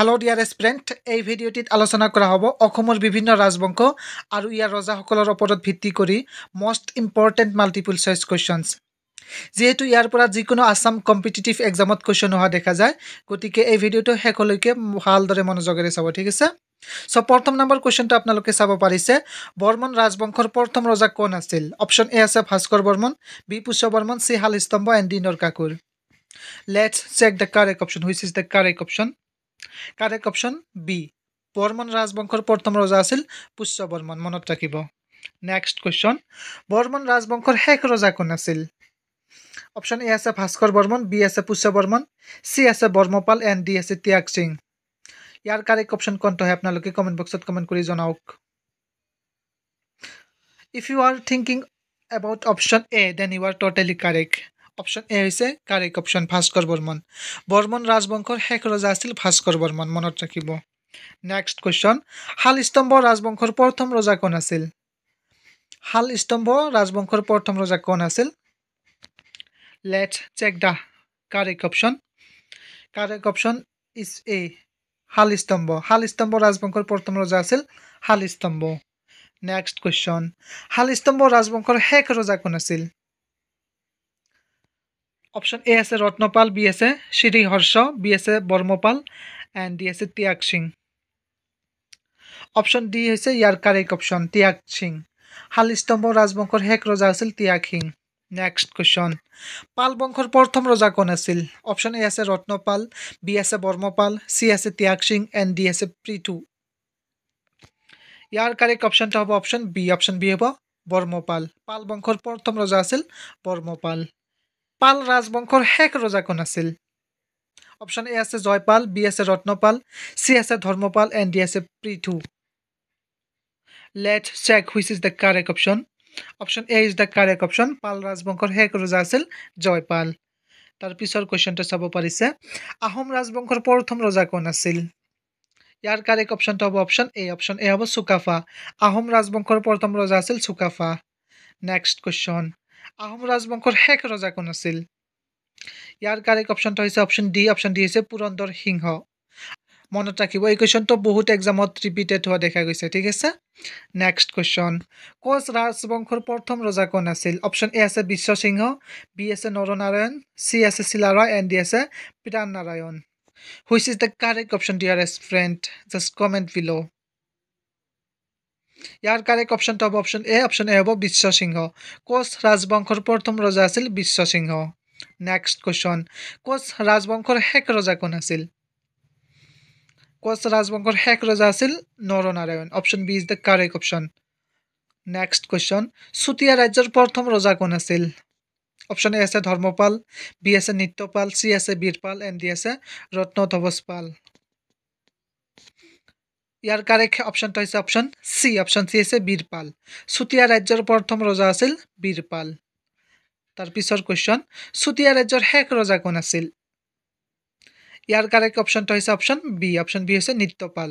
Hello dear student, এই ভিডিওটিত আলোচনা কৰা হ'ব অসমৰ বিভিন্ন ৰাজবংশ আৰু ইয়াৰ ৰজাসকলৰ ওপৰত ভিত্তি কৰি মোস্ট ইম্পৰ্টেন্ট মাল্টিপল চইচ কোৱেশ্চনছ। যেহেতু ইয়াৰ পৰা যিকোনো আসাম কম্পিটিটিভ এক্সামত কোৱেশ্চন হোৱা দেখা যায়, গতিকে এই ভিডিওটো শেষলৈকে ভালদৰে মনোযোগেৰে চাব, ঠিক আছে? সো প্ৰথম নম্বৰ কোৱেশ্চনটো আপোনালোকে চাব পাৰিছে, বৰ্মন ৰাজবংশৰ প্ৰথম ৰজা কোন আছিল? অপশ্যন এ আছে Bhaskar Varman, B Pushya Varman, C Salastambha and D Narakasura. Let's check the correct option, which is the correct option. Correct option B, Varman ৰাজবংশৰ প্ৰথম ৰজা আছিল পুষ্য বৰ্মন, মনত ৰাখিব। নেক্সট কুৱেশ্যন, বৰ্মন ৰাজবংশৰ শেষ ৰজা কোন আছিল? অপশ্যন এ আছে ভাস্কৰ বৰ্মন, বি আছে পুষ্য বৰ্মন, চি আছে বৰ্মপাল এণ্ড ডি আছে ত্যাগ সিং। ইয়াৰ কাৰেক্ট অপশ্যন কোনটো হয় আপোনালোকে কমেণ্ট বক্সত কমেণ্ট কৰি জনাওক। If you are thinking about option A then you are totally correct. Option A হৈছে কাৰেক্ট অপশ্যন, ভাস্কৰ বৰ্মন। বৰ্মন ৰাজবংশৰ শেষ ৰজা আছিল ভাস্কৰ বৰ্মন, মনত ৰাখিব। নেক্সট কুৱেশ্যন, শালস্তম্ভ ৰাজবংশৰ প্ৰথম ৰজা কোন আছিল? শালস্তম্ভ ৰাজবংশৰ প্ৰথম ৰজা কোন আছিল? Let's check the correct option. Correct option is A, Salastambha. Salastambha ৰাজবংশৰ প্ৰথম ৰজা আছিল শালস্তম্ভ। নেক্সট কুৱেশ্যন, শালস্তম্ভ ৰাজবংশৰ শেষ ৰজা কোন আছিল? অপশ্যন এ আছে ৰত্নপাল, বি আছে শ্ৰীহৰ্ষ, বি আছে বৰ্মপাল এণ্ড ডি আছে ত্যাগ সিং। অপশ্যন ডি হৈছে ইয়াৰ কাৰেক্ট অপশ্যন, ত্যাগ সিং। শালস্তম্ভ ৰাজবংশৰ শেষ ৰজা আছিল ত্যাগ সিং। নেক্সট কুৱেশ্যন, পাল বংশৰ প্ৰথম ৰজা কোন আছিল? অপশ্যন এ আছে ৰত্নপাল, বি আছে বৰ্মপাল, চি আছে ত্যাগ সিং এণ্ড ডি আছে পৃথু। ইয়াৰ কাৰেক্ট অপশ্যনটো হ'ব অপশ্যন বি। অপশ্যন বি হ'ব বৰ্মপাল। পাল বংশৰ প্ৰথম ৰজা আছিল বৰ্মপাল। পাল ৰাজবংশৰ শেষ ৰজা কোন আছিল? অপশ্যন এ আছে জয়পাল, বি আছে ৰত্নপাল, চি আছে ধৰ্মপাল এণ্ড ডি আছে পৃথু। Let's check which is the correct option. Option A is the correct option, Pal ৰাজবংশৰ শেষ ৰজা আছিল জয়পাল। তাৰ পিছৰ কুৱেশ্যনটো চাব পাৰিছে, আহোম ৰাজবংশৰ প্ৰথম ৰজা কোন আছিল? ইয়াৰ কাৰেক্ট অপশ্যনটো হ'ব অপশ্যন এ। অপশ্যন এ হ'ব চুকাফা। আহোম ৰাজবংশৰ প্ৰথম ৰজা আছিল চুকাফা। নেক্সট কুৱেশ্যন, আহোম ৰাজবংশৰ শেষ ৰজা কোন আছিল? ইয়াৰ কাৰেক্ট অপশ্যনটো হৈছে অপশ্যন ডি। অপশ্যন ডি হৈছে পুৰন্দৰ সিংহ। মনত ৰাখিব, এই কুৱেশ্যনটো বহুত এক্সামত ৰিপিটেড হোৱা দেখা গৈছে, ঠিক আছে? নেক্সট কুৱেশ্যন, কোচ ৰাজবংশৰ প্ৰথম ৰজা কোন আছিল? অপশ্যন এ আছে বিশ্বসিংহ, বি আছে নৰনাৰায়ণ, চি আছে শিলাৰয় এণ্ড ডি আছে Pran Narayan. Which is the correct option dearest friend, just comment below. Your correct অপশ্যনটো হ'ব অপশ্যন এ। অপশ্যন এ হ'ব বিশ্বসিংহ। কোচ ৰাজবংশৰ প্ৰথম ৰজা আছিল বিশ্বসিংহ। নেক্সট কুৱেশ্যন, কোচ ৰাজবংশৰ শেষ ৰজা কোন আছিল? কোচ ৰাজবংশৰ শেষ ৰজা আছিল Naranarayan. Option B is the correct option. Next question, Chutia ৰাজ্যৰ প্ৰথম ৰজা কোন আছিল? অপশ্যন এ আছে ধৰ্মপাল, বি আছে নিত্যপাল, চি আছে বীৰপাল এণ্ড ডি আছে ৰত্নধ্বজ পাল। ইয়াৰ কাৰেক্ট অপশ্যনটো হৈছে অপশ্যন চি। অপশ্যন চি আছে বীৰপাল। চুতীয়া ৰাজ্যৰ প্ৰথম ৰজা আছিল বীৰপাল। তাৰ পিছৰ কুৱেশ্যন, চুতীয়া ৰাজ্যৰ শেষ ৰজা কোন আছিল? ইয়াৰ কাৰেক্ট অপশ্যনটো হৈছে অপশ্যন বি। অপশ্যন বি হৈছে নিত্যপাল।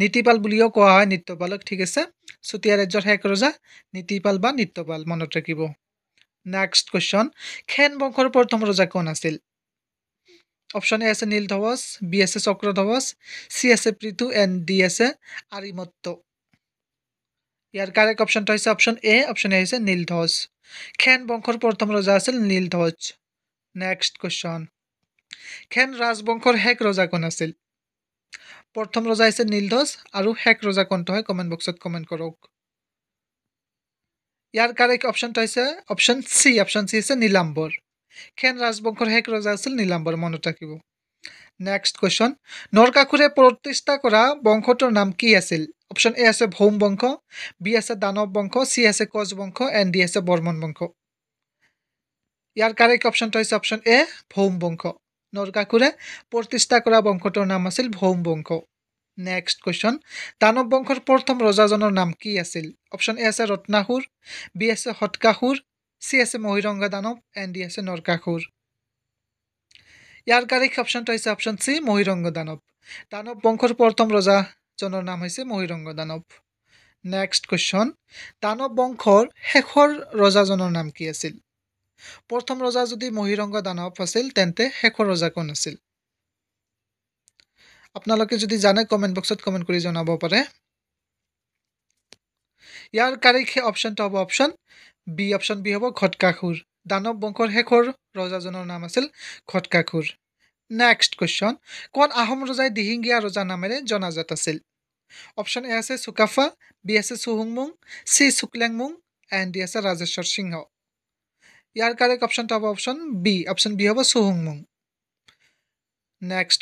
নীতিপাল বুলিও কোৱা হয় নিত্যপালক, ঠিক আছে? চুতীয়া ৰাজ্যৰ শেষ ৰজা নীতিপাল বা নিত্যপাল, মনত ৰাখিব। নেক্সট কুৱেশ্যন, খেন বংশৰ প্ৰথম ৰজা কোন আছিল? অপশ্যন এ আছে নীলধ্বজ, বি আছে চক্ৰধ্বজ, চি আছে পৃথু এণ্ড ডি আছে আৰিমত্ত। ইয়াৰ কাৰেক্ট অপশ্যনটো হৈছে অপশ্যন এ। অপশ্যন এ হৈছে নীলধ্বজ। খেন বংশৰ প্ৰথম ৰজা আছিল নীলধ্বজ। নেক্সট কুৱেশ্যন, খেন ৰাজবংশৰ শেষ ৰজা কোন আছিল? প্ৰথম ৰজা হৈছে নীলধ্বজ আৰু শেষ ৰজা কোনটো হয় কমেণ্ট বক্সত কমেণ্ট কৰক। ইয়াৰ কাৰেক্ট অপশ্যনটো হৈছে অপশ্যন চি। অপশ্যন চি হৈছে নীলাম্বৰ। খেন ৰাজবংশৰ শেষ ৰজা আছিল নীলাম্বৰ, মনত ৰাখিব। নেক্সট কুৱেশ্যন, নৰকাসুৰে প্ৰতিষ্ঠা কৰা বংশটোৰ নাম কি আছিল? অপশ্যন এ আছে ভৌম বংশ, বি আছে দানৱ বংশ, চি আছে কোচ বংশ এণ্ড ডি আছে বৰ্মন বংশ। ইয়াৰ কাৰেক্ট অপশ্যনটো হৈছে অপশ্যন এ, ভৌম বংশ। নৰকাসুৰে প্ৰতিষ্ঠা কৰা বংশটোৰ নাম আছিল ভৌম বংশ। নেক্সট কুৱেশ্যন, দানৱ বংশৰ প্ৰথম ৰজাজনৰ নাম কি আছিল? অপশ্যন এ আছে ৰত্নাসুৰ, বি আছে হতকাসুৰ, চি আছে মহিৰংগ দানৱ এণ্ড ডি আছে নৰকাসুৰ। ইয়াৰ কাৰেক্ট অপশ্যনটো হৈছে অপশ্যন চি, মহিৰংগ দানৱ। দানৱ বংশৰ প্ৰথম ৰজাজনৰ নাম হৈছে মহিৰংগ দানৱ। নেক্সট কুৱেশ্যন, দানৱ বংশৰ শেষৰ ৰজাজনৰ নাম কি আছিল? প্ৰথম ৰজা যদি মহিৰংগ দানৱ আছিল তেন্তে শেষৰ ৰজা কোন আছিল? আপোনালোকে যদি জানে কমেণ্ট বক্সত কমেণ্ট কৰি জনাব পাৰে ইয়াৰ কাৰেক্ট অপশ্যনটো হ'ব অপশ্যন বি অপশ্যন বি হ'ব ঘটকাসুৰ দানৱ বংশৰ শেষৰ ৰজাজনৰ নাম আছিল ঘটকাসুৰ নেক্সট কুৱেশ্যন কোন আহোম ৰজাই দিহিঙীয়া ৰজা নামেৰে জনাজাত আছিল অপশ্যন এ আছে চুকাফা বি আছে চুহুংমুং চি শুক্লেংমুং এণ্ড ডি আছে ৰাজেশ্বৰ সিংহ ইয়াৰ কাৰেক্ট অপশ্যনটো হ'ব অপশ্যন বি হ'ব চুহুংমুং নেক্সট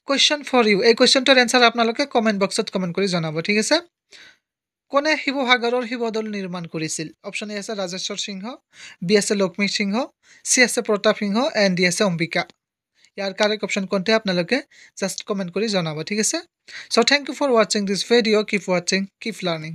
কুৱেশ্যন ফৰ ইউ এই কুৱেশ্যনটোৰ এনচাৰ আপোনালোকে কমেণ্ট বক্সত কমেণ্ট কৰি জনাব ঠিক আছে কোনে শিৱসাগৰৰ শিৱদৌল নিৰ্মাণ কৰিছিল অপশ্যন এ আছে ৰাজেশ্বৰ সিংহ বি আছে লক্ষ্মী সিংহ চি আছে প্ৰতাপ সিংহ এণ্ড ডি আছে অম্বিকা ইয়াৰ কাৰেক্ট অপশ্যন কোনটো আপোনালোকে জাষ্ট কমেণ্ট কৰি জনাব ঠিক আছে চ' থেংক ইউ ফৰ ৱাচিং দিছ ভিডিঅ' কিপ ৱাচিং কিপ লাৰ্ণিং